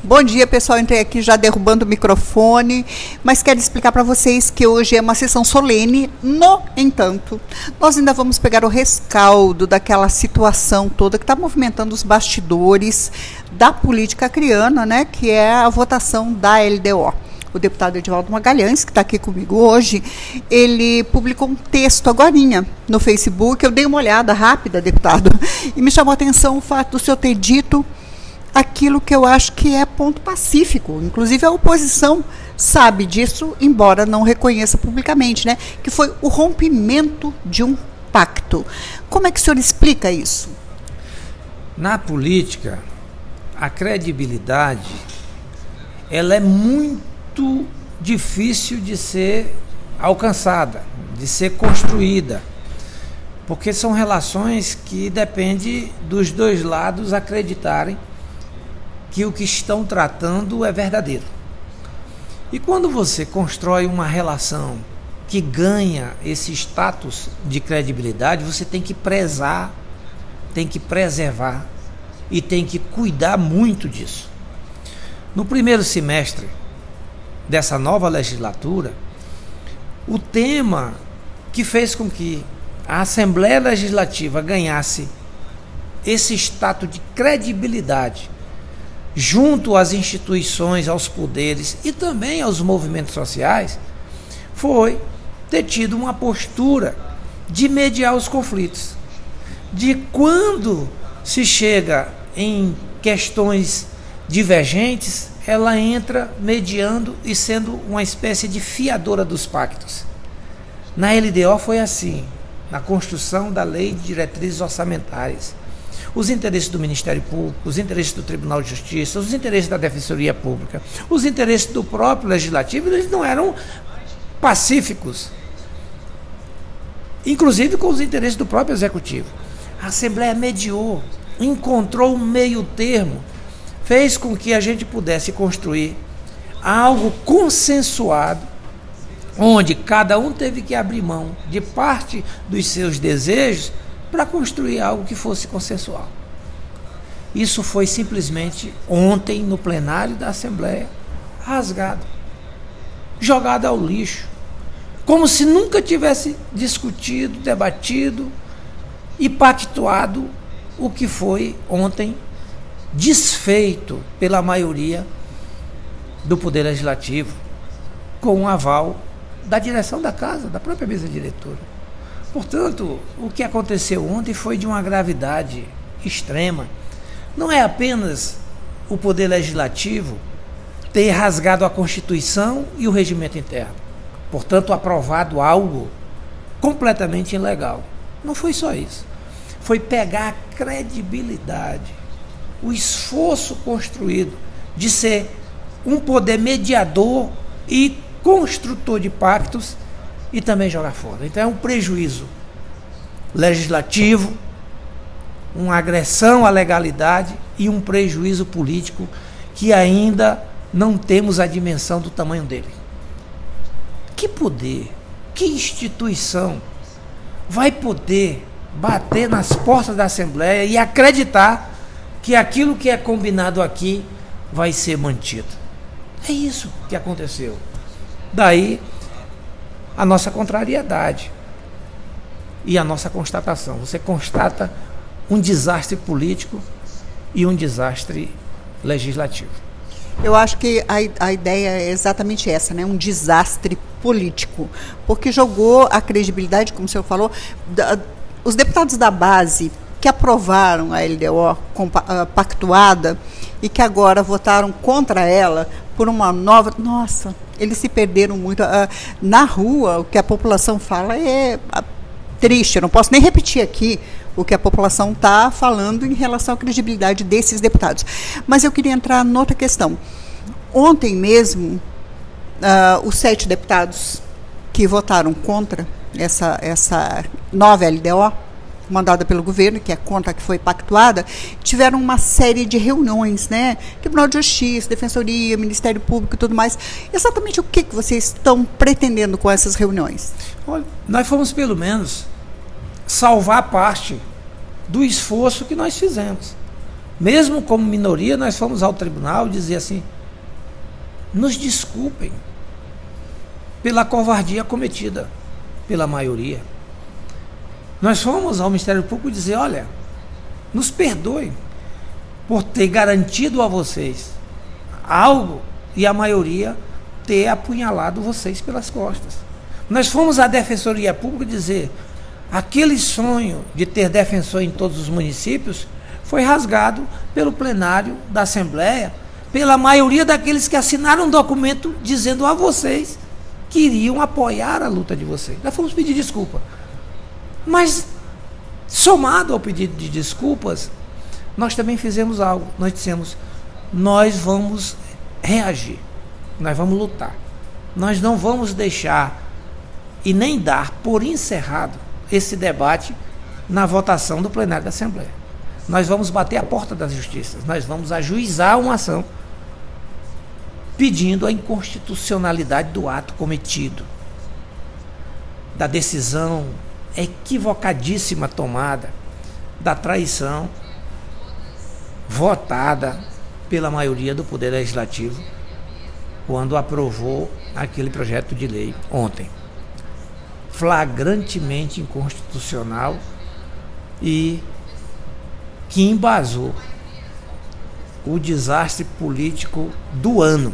Bom dia, pessoal. Entrei aqui já derrubando o microfone, mas quero explicar para vocês que hoje é uma sessão solene. No entanto, nós ainda vamos pegar o rescaldo daquela situação toda que está movimentando os bastidores da política acreana, né, que é a votação da LDO. O deputado Edivaldo Magalhães, que está aqui comigo hoje, ele publicou um texto agorinha no Facebook. Eu dei uma olhada rápida, deputado, e me chamou a atenção o fato do senhor ter dito aquilo que eu acho que é ponto pacífico. Inclusive a oposição sabe disso, embora não reconheça publicamente, né? Que foi o rompimento de um pacto. Como é que o senhor explica isso? Na política, a credibilidade, ela é muito difícil de ser alcançada, de ser construída, porque são relações que dependem dos dois lados acreditarem que o que estão tratando é verdadeiro. E quando você constrói uma relação que ganha esse status de credibilidade, você tem que prezar, tem que preservar e tem que cuidar muito disso. No primeiro semestre dessa nova legislatura, o tema que fez com que a Assembleia Legislativa ganhasse esse status de credibilidade junto às instituições, aos poderes e também aos movimentos sociais, foi ter tido uma postura de mediar os conflitos. De quando se chega em questões divergentes, ela entra mediando e sendo uma espécie de fiadora dos pactos. Na LDO foi assim, na construção da Lei de Diretrizes Orçamentárias. Os interesses do Ministério Público, os interesses do Tribunal de Justiça, os interesses da Defensoria Pública, os interesses do próprio Legislativo, eles não eram pacíficos, inclusive com os interesses do próprio Executivo. A Assembleia mediou, encontrou um meio termo, fez com que a gente pudesse construir algo consensuado, onde cada um teve que abrir mão de parte dos seus desejos para construir algo que fosse consensual. Isso foi simplesmente ontem no plenário da Assembleia rasgado, jogado ao lixo, como se nunca tivesse discutido, debatido e pactuado o que foi ontem desfeito pela maioria do Poder Legislativo, com o aval da direção da Casa, da própria mesa diretora. Portanto, o que aconteceu ontem foi de uma gravidade extrema. Não é apenas o Poder Legislativo ter rasgado a Constituição e o regimento interno, portanto, aprovado algo completamente ilegal. Não foi só isso. Foi pegar a credibilidade, o esforço construído de ser um poder mediador e construtor de pactos e também jogar fora. Então é um prejuízo legislativo, uma agressão à legalidade e um prejuízo político que ainda não temos a dimensão do tamanho dele. Que poder, que instituição vai poder bater nas portas da Assembleia e acreditar que aquilo que é combinado aqui vai ser mantido? É isso que aconteceu. Daí a nossa contrariedade e a nossa constatação. Você constata um desastre político e um desastre legislativo. Eu acho que a ideia é exatamente essa, né? Um desastre político, porque jogou a credibilidade, como o senhor falou, os deputados da base que aprovaram a LDO pactuada e que agora votaram contra ela por uma nova... Nossa, eles se perderam muito. Na rua, o que a população fala é triste. Eu não posso nem repetir aqui o que a população está falando em relação à credibilidade desses deputados. Mas eu queria entrar noutra questão. Ontem mesmo, os 7 deputados que votaram contra essa nova LDO, mandada pelo governo, que é contra a que foi pactuada, tiveram uma série de reuniões, né? Tribunal de Justiça, Defensoria, Ministério Público e tudo mais. Exatamente o que vocês estão pretendendo com essas reuniões? Olha, nós fomos, pelo menos, salvar parte do esforço que nós fizemos. Mesmo como minoria, nós fomos ao tribunal dizer assim: nos desculpem pela covardia cometida pela maioria. Nós fomos ao Ministério Público dizer: olha, nos perdoem por ter garantido a vocês algo e a maioria ter apunhalado vocês pelas costas. Nós fomos à Defensoria Pública dizer: aquele sonho de ter defensor em todos os municípios foi rasgado pelo plenário da Assembleia, pela maioria daqueles que assinaram um documento dizendo a vocês que iriam apoiar a luta de vocês. Nós fomos pedir desculpa. Mas, somado ao pedido de desculpas, nós também fizemos algo. Nós dissemos: nós vamos reagir, nós vamos lutar. Nós não vamos deixar e nem dar por encerrado esse debate na votação do plenário da Assembleia. Nós vamos bater a porta das justiças, nós vamos ajuizar uma ação pedindo a inconstitucionalidade do ato cometido, da decisão equivocadíssima tomada, da traição votada pela maioria do Poder Legislativo quando aprovou aquele projeto de lei ontem. Flagrantemente inconstitucional e que embasou o desastre político do ano,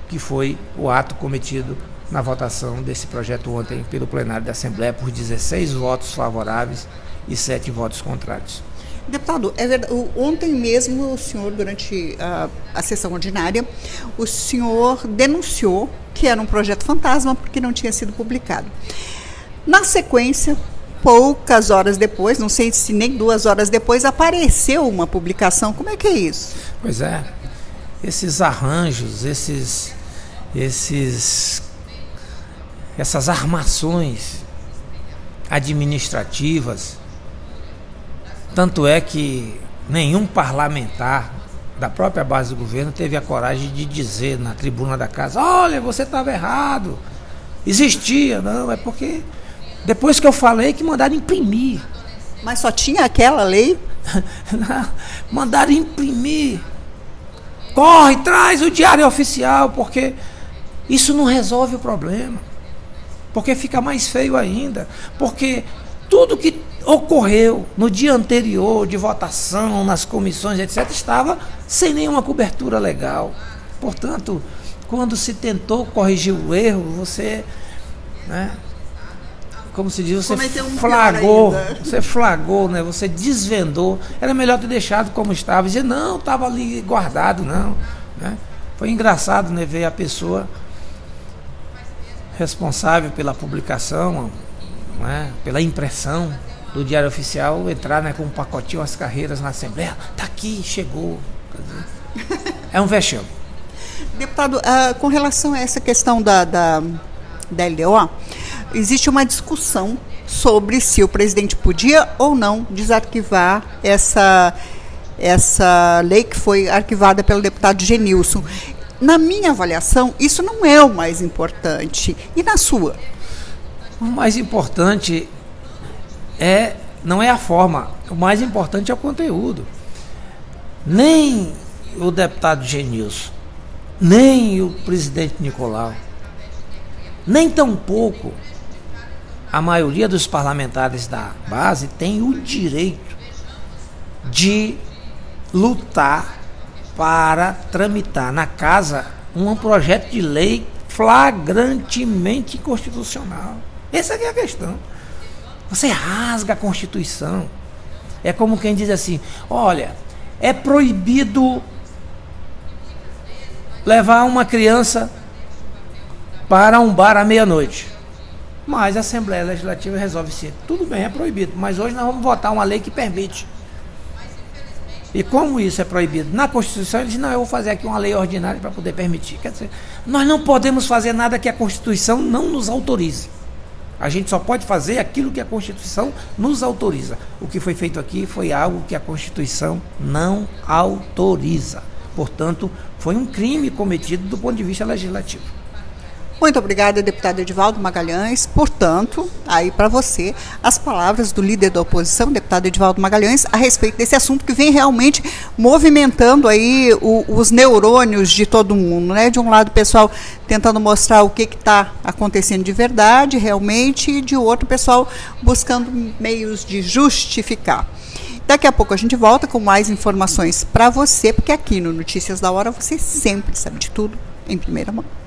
que foi o ato cometido na votação desse projeto ontem pelo plenário da Assembleia por 16 votos favoráveis e 7 votos contrários. Deputado, é verdade, ontem mesmo o senhor, durante a sessão ordinária, o senhor denunciou que era um projeto fantasma porque não tinha sido publicado. Na sequência, poucas horas depois, não sei se nem 2 horas depois, apareceu uma publicação. Como é que é isso? Pois é, esses arranjos, essas armações administrativas, tanto é que nenhum parlamentar da própria base do governo teve a coragem de dizer na tribuna da casa: olha, você estava errado, existia. Não, é porque depois que eu falei que mandaram imprimir. Mas só tinha aquela lei? Não, mandaram imprimir. Corre, traz o diário oficial, porque isso não resolve o problema. Porque fica mais feio ainda. Porque tudo que ocorreu no dia anterior de votação, nas comissões, etc., estava sem nenhuma cobertura legal. Portanto, quando se tentou corrigir o erro, você, né, como se diz, você flagrou, né? Você desvendou. Era melhor ter deixado como estava, dizer: não, estava ali guardado, não, né? Foi engraçado, né, ver a pessoa responsável pela publicação, né, pela impressão do Diário Oficial entrar, né, com um pacotinho, as carreiras na Assembleia. Está aqui, chegou. É um vexame. Deputado, com relação a essa questão da LDO, existe uma discussão sobre se o presidente podia ou não desarquivar essa lei que foi arquivada pelo deputado Genilson. Na minha avaliação, isso não é o mais importante. E na sua? O mais importante não é a forma, o mais importante é o conteúdo. Nem o deputado Genilson, nem o presidente Nicolau, nem tampouco a maioria dos parlamentares da base tem o direito de lutar para tramitar na casa um projeto de lei flagrantemente inconstitucional. Essa é a questão. Você rasga a Constituição. É como quem diz assim: olha, é proibido levar uma criança para um bar à meia-noite. Mas a Assembleia Legislativa resolve ser: tudo bem, é proibido, mas hoje nós vamos votar uma lei que permite. E como isso é proibido na Constituição, ele diz: não, eu vou fazer aqui uma lei ordinária para poder permitir. Quer dizer, nós não podemos fazer nada que a Constituição não nos autorize. A gente só pode fazer aquilo que a Constituição nos autoriza. O que foi feito aqui foi algo que a Constituição não autoriza. Portanto, foi um crime cometido do ponto de vista legislativo. Muito obrigada, deputado Edivaldo Magalhães. Portanto, aí para você, as palavras do líder da oposição, deputado Edivaldo Magalhães, a respeito desse assunto que vem realmente movimentando aí os neurônios de todo mundo, né? De um lado, o pessoal tentando mostrar o que está acontecendo de verdade, realmente, e de outro, o pessoal buscando meios de justificar. Daqui a pouco a gente volta com mais informações para você, porque aqui no Notícias da Hora você sempre sabe de tudo em primeira mão.